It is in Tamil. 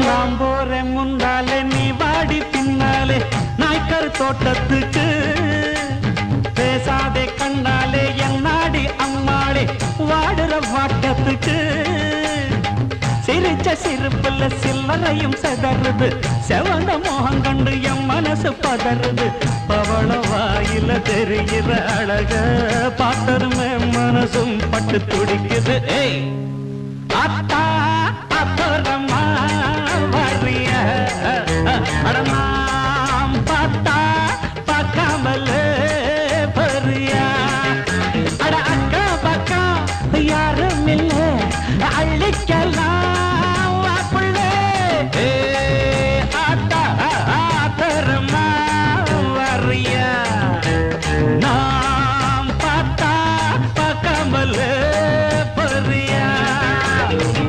நான் போறேன் முன்னாலே நீ வாடி பின்னாலே நாய்க்கர் தோட்டத்துக்கு பேசாதே கண்ணாலே என்னாடி அம்மாளே வாடுற வாட்டத்துக்கு சிரிச்ச சிரிப்புல சில்லறையும் செதறுது செவந்த மோகம் கண்டு என் மனசு பதறுது பவள வாயில தெரிகிற அழக பார்த்தருமே மனசும் பட்டு துடிக்குது ஏய் அத்தா அப்புறமா வரிய அடமாம் பார்த்தா பார்க்காமல பரியா அட அக்கா பக்கா யாரும் இல்ல அள்ளிக்கலாம் புள்ள